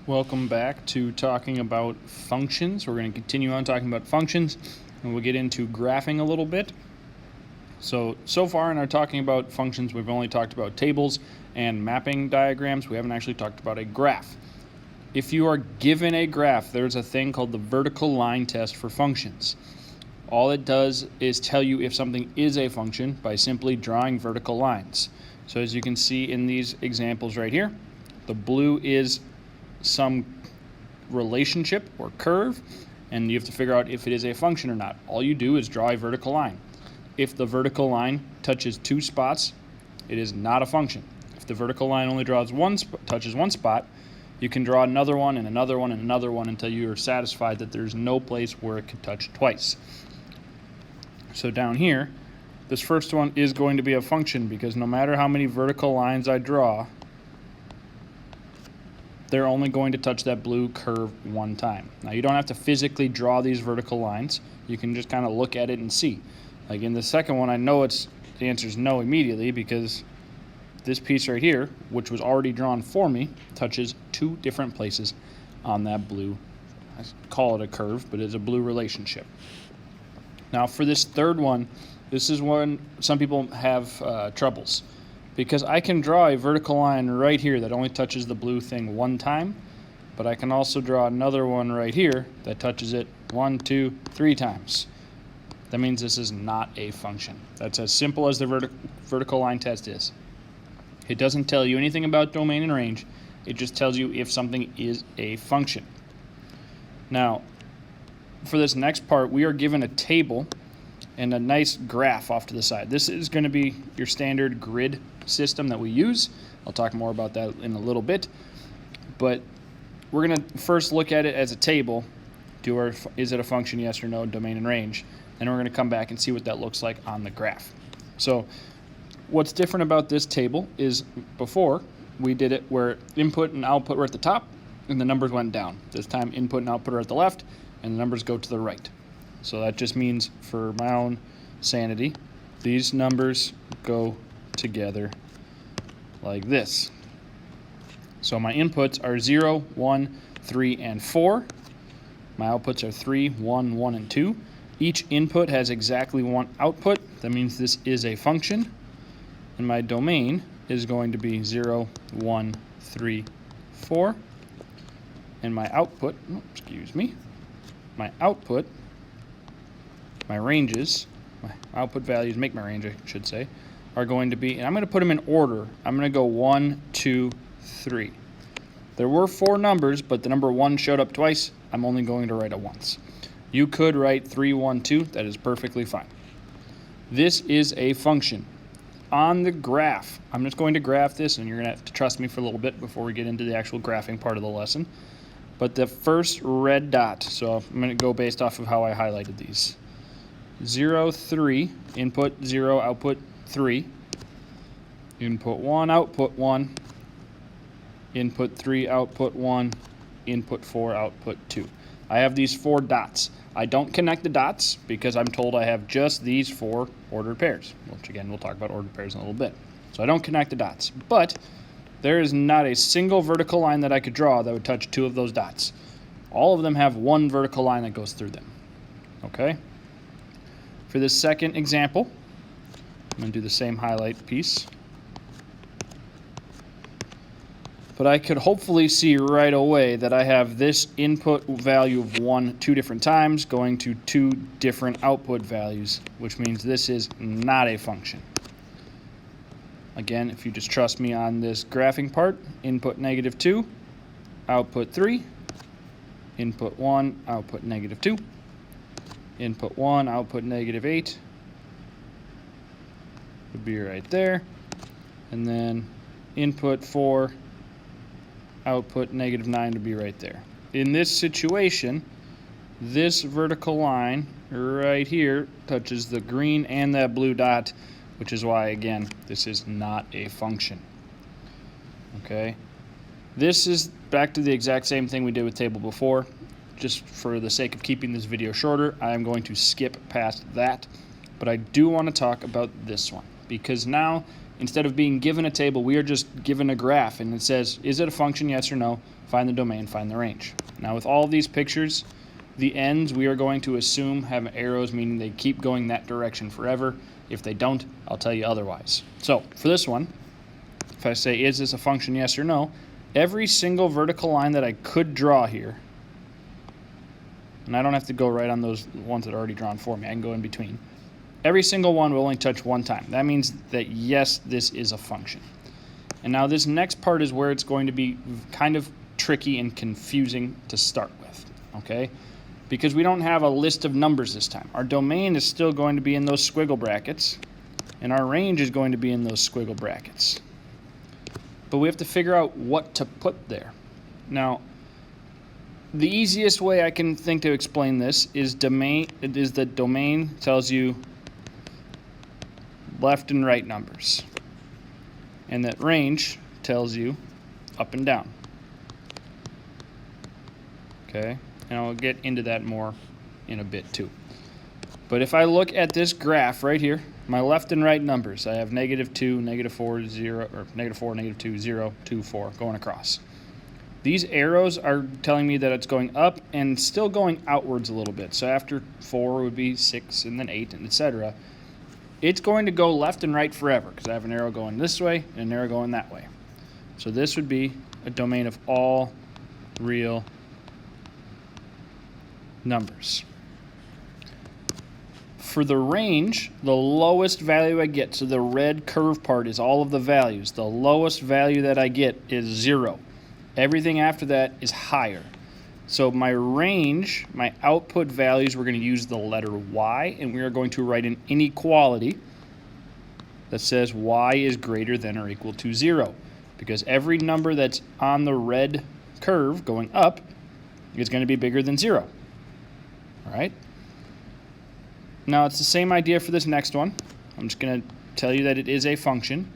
Welcome back to talking about functions. We're going to continue on talking about functions, and we'll get into graphing a little bit. So far in our talking about functions, we've only talked about tables and mapping diagrams. We haven't actually talked about a graph. If you are given a graph, there's a thing called the vertical line test for functions. All it does is tell you if something is a function by simply drawing vertical lines. So as you can see in these examples right here, the blue is some relationship or curve, and you have to figure out if it is a function or not. All you do is draw a vertical line. If the vertical line touches two spots, it is not a function. If the vertical line only touches one spot, you can draw another one and another one and another one until you are satisfied that there's no place where it could touch twice. So down here, this first one is going to be a function because no matter how many vertical lines I draw, they're only going to touch that blue curve one time. Now you don't have to physically draw these vertical lines. You can just kind of look at it and see. Like in the second one, I know the answer is no immediately because this piece right here, which was already drawn for me, touches two different places on that blue, I call it a curve, but it's a blue relationship. Now for this third one, this is when some people have troubles, because I can draw a vertical line right here that only touches the blue thing one time, but I can also draw another one right here that touches it 1, 2, 3 times. That means this is not a function. That's as simple as the vertical line test is. It doesn't tell you anything about domain and range. It just tells you if something is a function. Now, for this next part, we are given a table and a nice graph off to the side. This is going to be your standard grid system that we use. I'll talk more about that in a little bit, but we're going to first look at it as a table. Is it a function, yes or no, domain and range, and we're going to come back and see what that looks like on the graph. So what's different about this table is before we did it where input and output were at the top and the numbers went down. This time input and output are at the left and the numbers go to the right. So that just means, for my own sanity, these numbers go together like this. So my inputs are 0, 1, 3, and 4. My outputs are 3, 1, 1, and 2. Each input has exactly one output. That means this is a function. And my domain is going to be 0, 1, 3, 4. And my output, my ranges, my output values make my range, I should say, are going to be, and I'm going to put them in order. I'm going to go 1, 2, 3. There were 4 numbers, but the number 1 showed up twice. I'm only going to write it once. You could write 3, 1, 2. That is perfectly fine. This is a function. On the graph, I'm just going to graph this, and you're going to have to trust me for a little bit before we get into the actual graphing part of the lesson. But the first red dot, so I'm going to go based off of how I highlighted these. 0, 3, input 0, output 3. Input 1, output 1. Input 3, output 1. Input 4, output 2. I have these 4 dots. I don't connect the dots because I'm told I have just these 4 ordered pairs, which again, we'll talk about ordered pairs in a little bit. So I don't connect the dots, but there is not a single vertical line that I could draw that would touch 2 of those dots. All of them have one vertical line that goes through them. Okay? For this second example, I'm going to do the same highlight piece. But I could hopefully see right away that I have this input value of 1 2 different times going to 2 different output values, which means this is not a function. Again, if you just trust me on this graphing part, input -2, output 3, input 1, output -2, input 1, output -8 would be right there, and then input 4, output -9 would be right there. In this situation, this vertical line right here touches the green and that blue dot, which is why, again, this is not a function. Okay? This is back to the exact same thing we did with table before. Just for the sake of keeping this video shorter, I am going to skip past that. But I do want to talk about this one, because now instead of being given a table, we are just given a graph, and it says, is it a function, yes or no? Find the domain, find the range. Now with all of these pictures, the ends we are going to assume have arrows, meaning they keep going that direction forever. If they don't, I'll tell you otherwise. So for this one, if I say, is this a function, yes or no, every single vertical line that I could draw here, and I don't have to go right on those ones that are already drawn for me, I can go in between. Every single one will only touch one time. That means that yes, this is a function. And now this next part is where it's going to be kind of tricky and confusing to start with, okay? Because we don't have a list of numbers this time. Our domain is still going to be in those squiggle brackets, and our range is going to be in those squiggle brackets. But we have to figure out what to put there. Now, the easiest way I can think to explain this is that domain tells you left and right numbers, and that range tells you up and down. Okay, and I'll get into that more in a bit too. But if I look at this graph right here, my left and right numbers, I have -2, -4, 0, or -4, -2, 0, 2, 4 going across. These arrows are telling me that it's going up and still going outwards a little bit. So after 4 would be 6, and then 8, and etc. It's going to go left and right forever because I have an arrow going this way and an arrow going that way. So this would be a domain of all real numbers. For the range, the lowest value I get, so the red curve part is all of the values. The lowest value that I get is 0. Everything after that is higher. So my range, my output values, we're going to use the letter y, and we are going to write an inequality that says y is greater than or equal to 0. Because every number that's on the red curve going up is going to be bigger than 0. All right? Now it's the same idea for this next one. I'm just going to tell you that it is a function.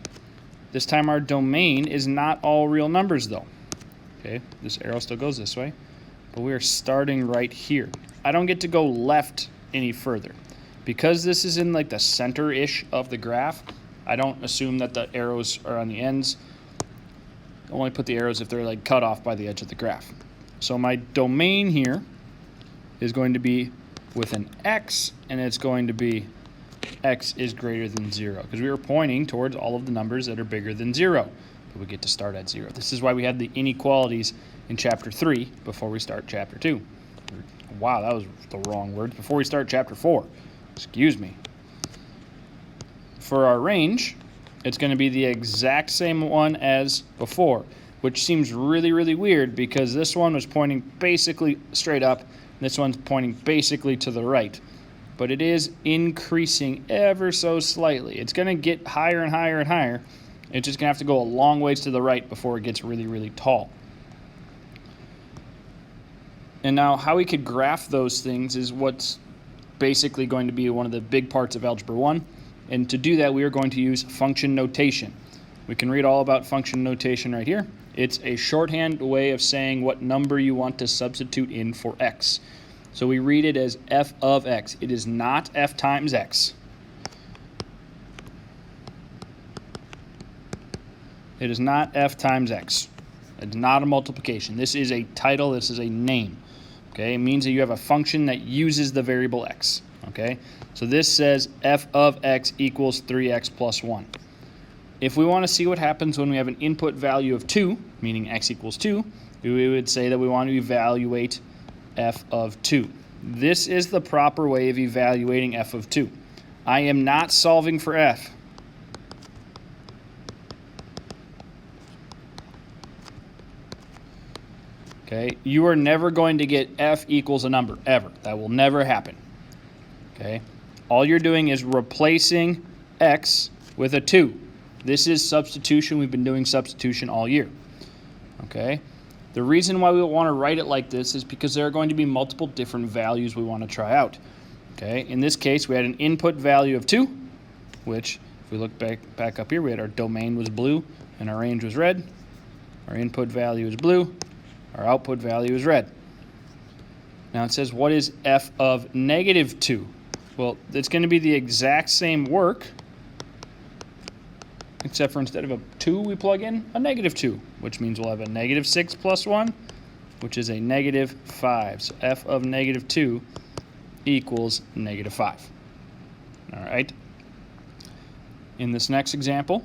This time our domain is not all real numbers though. Okay, this arrow still goes this way, but we are starting right here. I don't get to go left any further. Because this is in like the center-ish of the graph, I don't assume that the arrows are on the ends. I only put the arrows if they're like cut off by the edge of the graph. So my domain here is going to be with an x, and it's going to be x is greater than 0, because we were pointing towards all of the numbers that are bigger than 0. But we get to start at 0. This is why we had the inequalities in chapter 3 before we start chapter 2. Wow, that was the wrong word. Before we start chapter 4. Excuse me. For our range, it's going to be the exact same one as before, which seems really, really weird because this one was pointing basically straight up, and this one's pointing basically to the right. But it is increasing ever so slightly. It's going to get higher and higher and higher. It's just going to have to go a long ways to the right before it gets really, really tall. And now how we could graph those things is what's basically going to be one of the big parts of Algebra 1. And to do that, we are going to use function notation. We can read all about function notation right here. It's a shorthand way of saying what number you want to substitute in for x. So we read it as f of x. It is not f times x. It is not f times x. It's not a multiplication. This is a title. This is a name. Okay, it means that you have a function that uses the variable x. Okay, so this says f of x equals 3x plus 1. If we want to see what happens when we have an input value of 2, meaning x equals 2, we would say that we want to evaluate f of 2. This is the proper way of evaluating f of 2. I am not solving for f. Okay, you are never going to get f equals a number, ever. That will never happen. Okay, all you're doing is replacing x with a 2. This is substitution. We've been doing substitution all year. Okay, the reason why we want to write it like this is because there are going to be multiple different values we want to try out. Okay, in this case, we had an input value of 2, which, if we look back up here, we had our domain was blue and our range was red. Our input value is blue. Our output value is red. Now it says, what is f of negative 2? Well, it's going to be the exact same work, except for instead of a 2, we plug in a -2, which means we'll have a -6 plus 1, which is a -5. So f of -2 equals -5. All right. In this next example,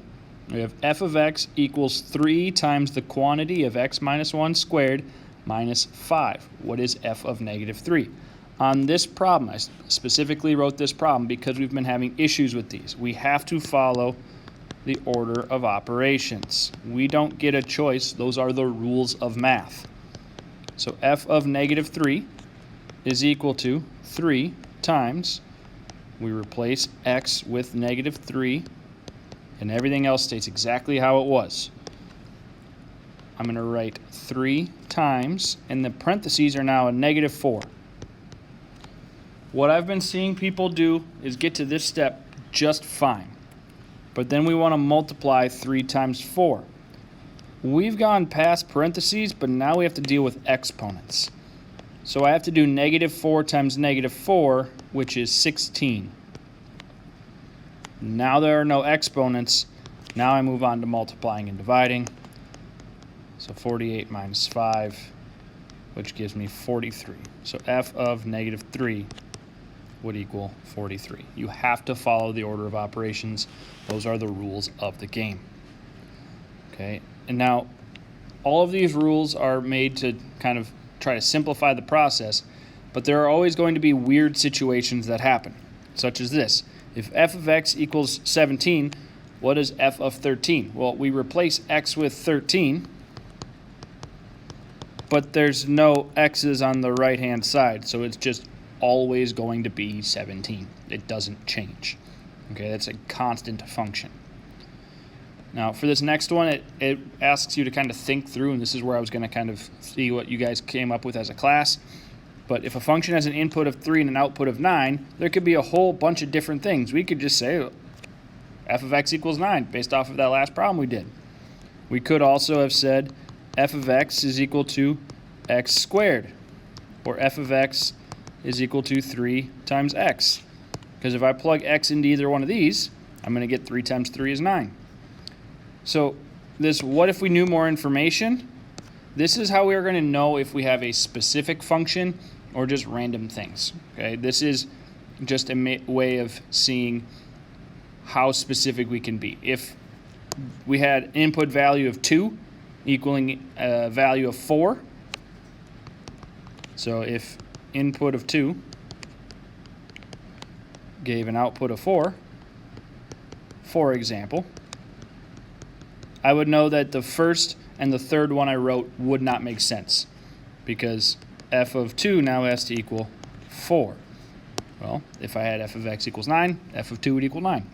we have f of x equals 3 times the quantity of x minus 1 squared minus 5. What is f of -3? On this problem, I specifically wrote this problem because we've been having issues with these. We have to follow the order of operations. We don't get a choice. Those are the rules of math. So f of -3 is equal to 3 times, we replace x with -3, and everything else stays exactly how it was. I'm going to write 3 times, and the parentheses are now a -4. What I've been seeing people do is get to this step just fine. But then we want to multiply 3 times 4. We've gone past parentheses, but now we have to deal with exponents. So I have to do -4 times -4, which is 16. Now there are no exponents. Now I move on to multiplying and dividing. So 48 minus 5, which gives me 43. So f of -3 would equal 43. You have to follow the order of operations. Those are the rules of the game. Okay, and now all of these rules are made to kind of try to simplify the process, but there are always going to be weird situations that happen, such as this. If f of x equals 17, what is f of 13? Well, we replace x with 13, but there's no x's on the right-hand side, so it's just always going to be 17. It doesn't change. Okay, that's a constant function. Now, for this next one, it asks you to kind of think through, and this is where I was going to kind of see what you guys came up with as a class. But if a function has an input of 3 and an output of 9, there could be a whole bunch of different things. We could just say f of x equals 9 based off of that last problem we did. We could also have said f of x is equal to x squared, or f of x is equal to 3 times x. Because if I plug x into either one of these, I'm going to get 3 times 3 is 9. So this what if we knew more information? This is how we are going to know if we have a specific function or just random things. Okay, this is just a way of seeing how specific we can be. If we had input value of 2 equaling a value of 4, so if input of 2 gave an output of 4, for example, I would know that the first and the third one I wrote would not make sense because f of 2 now has to equal 4. Well, if I had f of x equals 9, f of 2 would equal 9.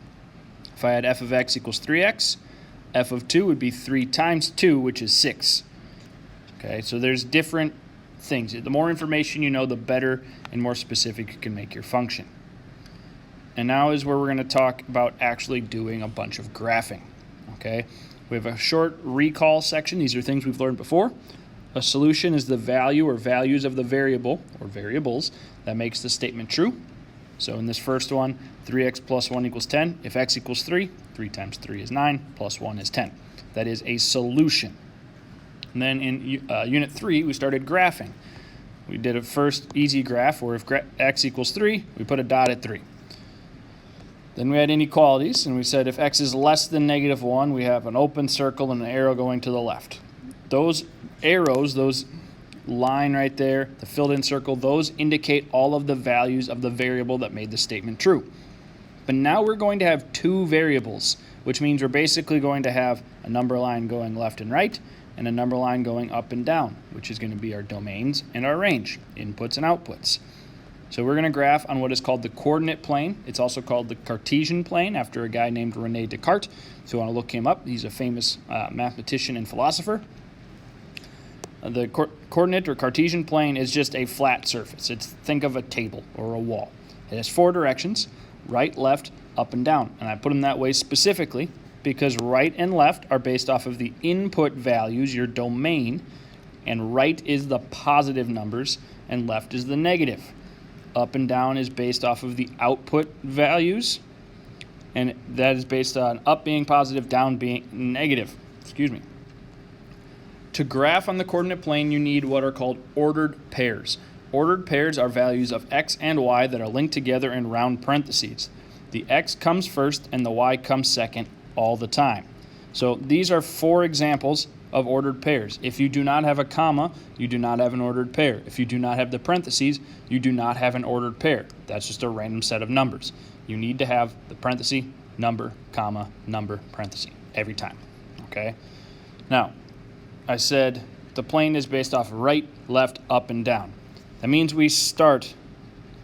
If I had f of x equals 3x, f of 2 would be 3 times 2, which is 6. Okay, so there's different things. The more information you know, the better and more specific you can make your function. And now is where we're going to talk about actually doing a bunch of graphing. Okay, we have a short recall section. These are things we've learned before. A solution is the value or values of the variable or variables that makes the statement true. So in this first one, 3x plus 1 equals 10. If x equals 3, 3 times 3 is 9, plus 1 is 10. That is a solution. And then in Unit 3, we started graphing. We did a first easy graph where if x equals 3, we put a dot at 3. Then we had inequalities, and we said if x is less than -1, we have an open circle and an arrow going to the left. Those arrows, those line right there, the filled in circle, those indicate all of the values of the variable that made the statement true. But now we're going to have two variables, which means we're basically going to have a number line going left and right and a number line going up and down, which is going to be our domains and our range, inputs and outputs. So we're going to graph on what is called the coordinate plane. It's also called the Cartesian plane after a guy named René Descartes. If you want to look him up, he's a famous mathematician and philosopher. The coordinate or Cartesian plane is just a flat surface. Think of a table or a wall. It has 4 directions, right, left, up, and down. And I put them that way specifically because right and left are based off of the input values, your domain, and right is the positive numbers and left is the negative. Up and down is based off of the output values, and that is based on up being positive, down being negative. Excuse me. To graph on the coordinate plane, you need what are called ordered pairs. Ordered pairs are values of x and y that are linked together in round parentheses. The x comes first and the y comes second all the time. So these are 4 examples of ordered pairs. If you do not have a comma, you do not have an ordered pair. If you do not have the parentheses, you do not have an ordered pair. That's just a random set of numbers. You need to have the parenthesis, number, comma, number, parenthesis every time. Okay? Now, I said the plane is based off right, left, up, and down. That means we start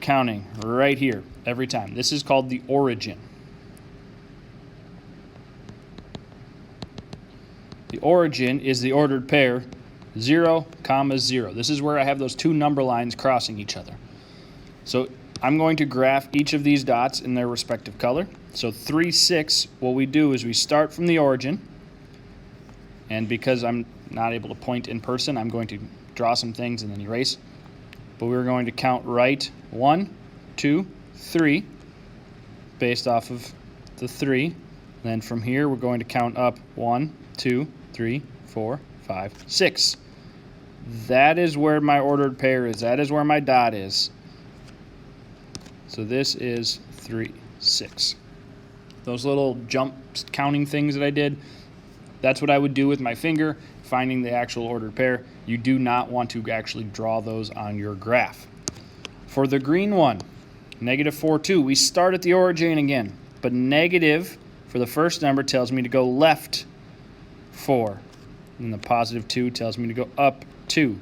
counting right here every time. This is called the origin. The origin is the ordered pair 0, 0. This is where I have those 2 number lines crossing each other. So I'm going to graph each of these dots in their respective color. So 3, 6, what we do is we start from the origin, and because I'm not able to point in person, I'm going to draw some things and then erase. But we're going to count right 1, 2, 3 based off of the 3. And then from here we're going to count up 1, 2, 3, 4, 5, 6. That is where my ordered pair is. That is where my dot is. So this is 3, 6. Those little jump counting things that I did, that's what I would do with my finger, finding the actual ordered pair. You do not want to actually draw those on your graph. For the green one, -4, 2, we start at the origin again, but negative for the first number tells me to go left 4, and the positive 2 tells me to go up 2.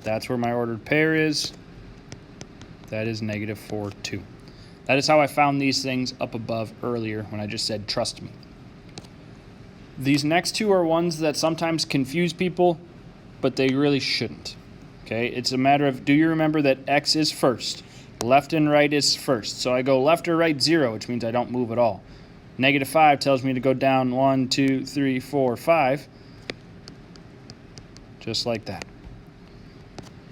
That's where my ordered pair is. That is -4, 2. That is how I found these things up above earlier when I just said trust me. These next 2 are ones that sometimes confuse people, but they really shouldn't. Okay, it's a matter of, do you remember that x is first? Left and right is first. So I go left or right 0, which means I don't move at all. -5 tells me to go down 1, 2, 3, 4, 5. Just like that.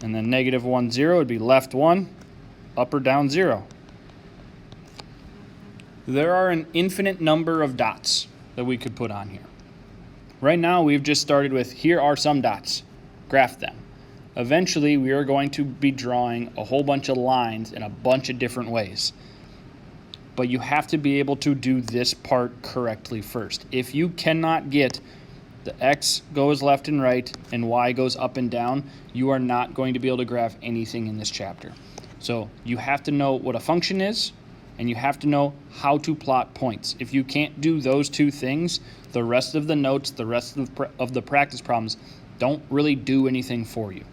And then -1, 0 would be left 1, up or down 0. There are an infinite number of dots that we could put on here. Right now we've just started with, here are some dots. Graph them. Eventually we are going to be drawing a whole bunch of lines in a bunch of different ways. But you have to be able to do this part correctly first. If you cannot get the x goes left and right and y goes up and down, you are not going to be able to graph anything in this chapter. So you have to know what a function is, and you have to know how to plot points. If you can't do those 2 things, the rest of the notes, the rest of the practice problems don't really do anything for you.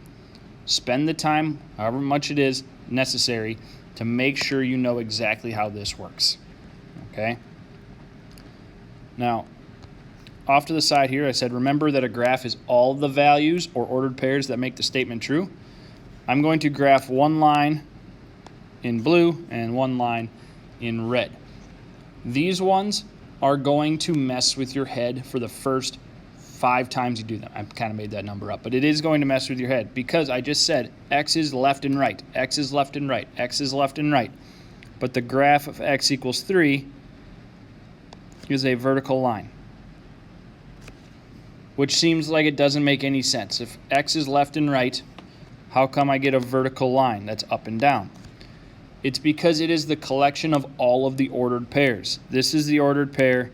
Spend the time, however much it is necessary, to make sure you know exactly how this works. Okay? Now, off to the side here, I said remember that a graph is all the values or ordered pairs that make the statement true. I'm going to graph 1 line in blue and 1 line in red. These ones are going to mess with your head for the first 5 times you do them. I kind of made that number up, but it is going to mess with your head because I just said x is left and right, x is left and right, x is left and right. But the graph of x equals 3 is a vertical line, which seems like it doesn't make any sense. If x is left and right, how come I get a vertical line that's up and down? It's because it is the collection of all of the ordered pairs. This is the ordered pair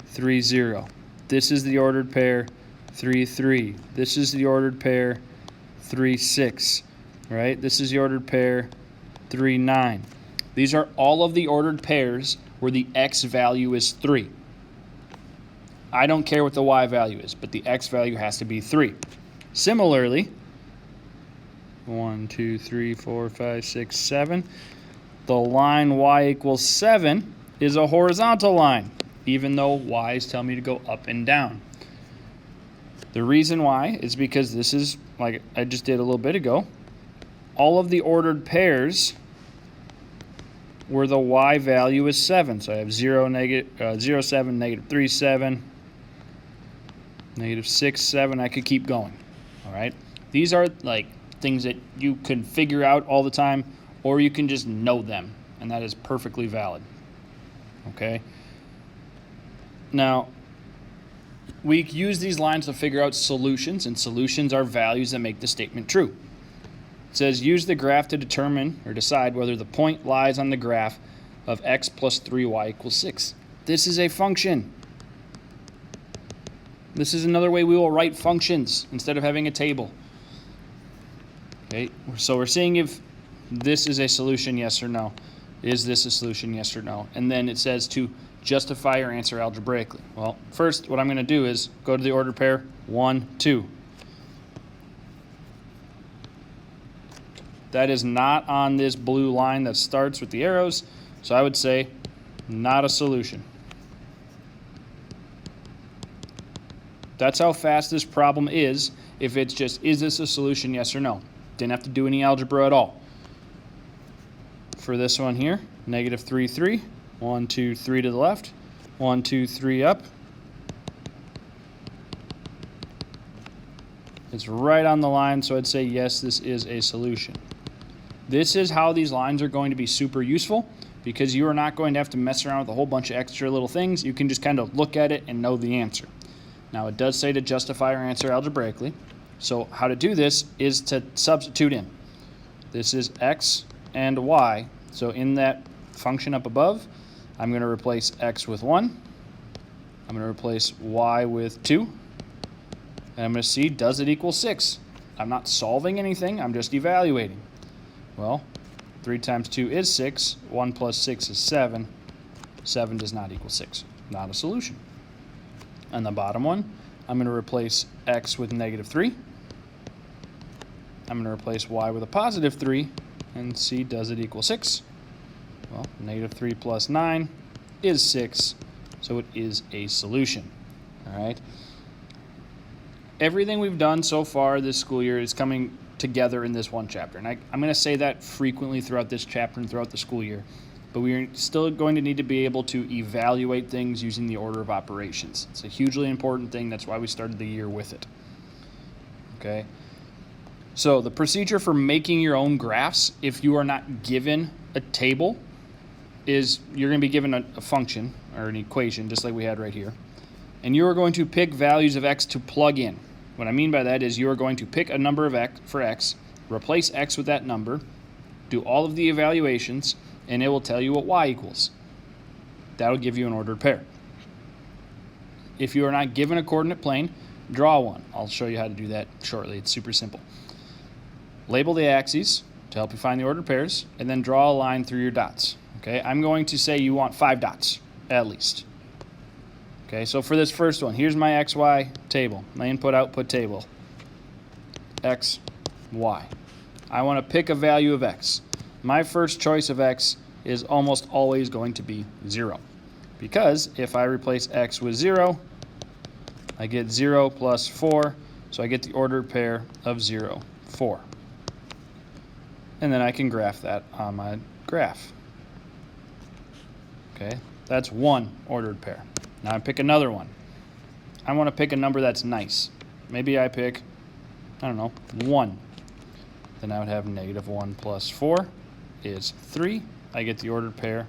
3, 0. This is the ordered pair 3, 3. This is the ordered pair 3, 6. Right? This is the ordered pair 3, 9. These are all of the ordered pairs where the x value is 3. I don't care what the y value is, but the x value has to be 3. Similarly, 1, 2, 3, 4, 5, 6, 7. The line y equals 7 is a horizontal line, even though y's tell me to go up and down. The reason why is because this is, like I just did a little bit ago, all of the ordered pairs where the y value is 7. So I have 0, 7, -3, 7, -6, 7. I could keep going. All right. These are like things that you can figure out all the time, or you can just know them, and that is perfectly valid. okay? Now, we use these lines to figure out solutions, and solutions are values that make the statement true. It says, use the graph to determine or decide whether the point lies on the graph of x plus 3y equals 6. This is a function. This is another way we will write functions instead of having a table. Okay, so we're seeing if this is a solution, yes or no. Is this a solution, yes or no? And then it says to justify your answer algebraically. Well, first, what I'm going to do is go to the ordered pair 1, 2. That is not on this blue line that starts with the arrows, so I would say not a solution. That's how fast this problem is if it's just, is this a solution, yes or no? Didn't have to do any algebra at all. For this one here, negative 3, 3. 1, 2, 3 to the left. 1, 2, 3 up. It's right on the line, so I'd say yes, this is a solution. This is how these lines are going to be super useful, because you are not going to have to mess around with a whole bunch of extra little things. You can just kind of look at it and know the answer. Now, it does say to justify your answer algebraically. So how to do this is to substitute in. This is x and y. So in that function up above, I'm going to replace x with 1. I'm going to replace y with 2. And I'm going to see, does it equal 6? I'm not solving anything. I'm just evaluating. Well, 3 times 2 is 6. 1 plus 6 is 7. 7 does not equal 6. Not a solution. On the bottom one, I'm going to replace x with negative 3. I'm going to replace y with a positive 3 and see, does it equal 6? Well, negative 3 plus 9 is 6, so it is a solution. All right. Everything we've done so far this school year is coming together in this one chapter. And I'm going to say that frequently throughout this chapter and throughout the school year. But we're still going to need to be able to evaluate things using the order of operations. It's a hugely important thing. That's why we started the year with it. Okay. So the procedure for making your own graphs, if you are not given a table, is you're going to be given a function or an equation, just like we had right here. And you are going to pick values of x to plug in. What I mean by that is you are going to pick a number of x for x, replace x with that number, do all of the evaluations, and it will tell you what y equals. That'll give you an ordered pair. If you are not given a coordinate plane, draw one. I'll show you how to do that shortly. It's super simple. Label the axes to help you find the ordered pairs, and then draw a line through your dots. Okay, I'm going to say you want 5 dots, at least. Okay, so for this first one, here's my XY table, my input-output table. X, Y. I want to pick a value of X. My first choice of X is almost always going to be 0. Because if I replace X with 0, I get 0 plus 4, so I get the ordered pair of 0, 4. And then I can graph that on my graph. Okay, that's one ordered pair. Now I pick another one. I want to pick a number that's nice. Maybe I pick, I don't know, 1. Then I would have negative 1 plus 4 is 3. I get the ordered pair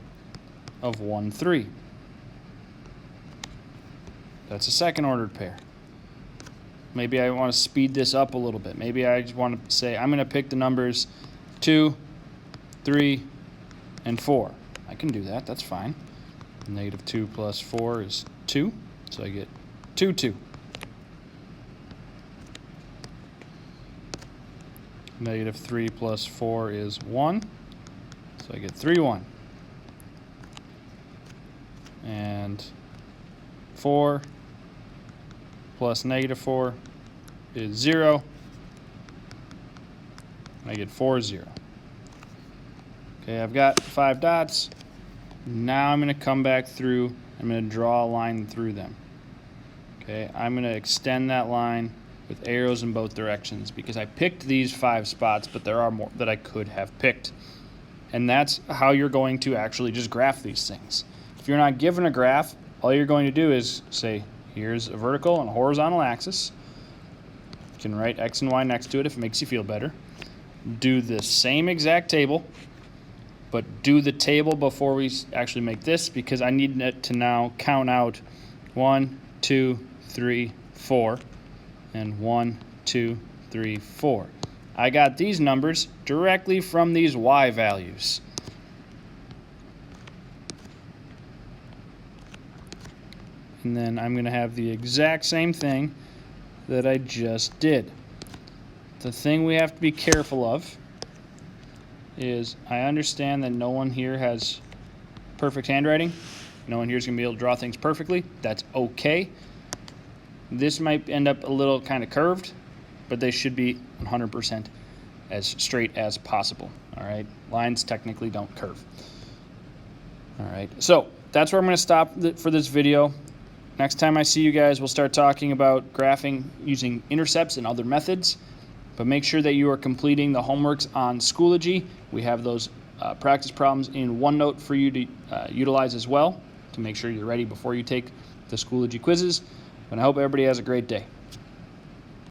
of 1, 3. That's a second ordered pair. Maybe I want to speed this up a little bit. Maybe I just want to say I'm going to pick the numbers 2, 3, and 4. I can do that. That's fine. Negative 2 plus 4 is 2. So I get 2, 2. Negative 3 plus 4 is 1. So I get 3, 1. And 4 plus negative 4 is 0. I get 4, 0. Okay, I've got 5 dots. Now I'm going to come back through. I'm going to draw a line through them. Okay, I'm going to extend that line with arrows in both directions because I picked these 5 spots, but there are more that I could have picked. And that's how you're going to actually just graph these things. If you're not given a graph, all you're going to do is say, here's a vertical and a horizontal axis. You can write X and Y next to it if it makes you feel better. Do the same exact table, but do the table before we actually make this, because I need it to now count out 1, 2, 3, 4, and 1, 2, 3, 4. I got these numbers directly from these y values. And then I'm going to have the exact same thing that I just did. The thing we have to be careful of is, I understand that no one here has perfect handwriting. No one here is going to be able to draw things perfectly. That's okay. This might end up a little kind of curved, but they should be 100% as straight as possible. All right, lines technically don't curve. All right, so that's where I'm going to stop for this video. Next time I see you guys, we'll start talking about graphing using intercepts and other methods. But make sure that you are completing the homeworks on Schoology. We have those practice problems in OneNote for you to utilize as well, to make sure you're ready before you take the Schoology quizzes. And I hope everybody has a great day.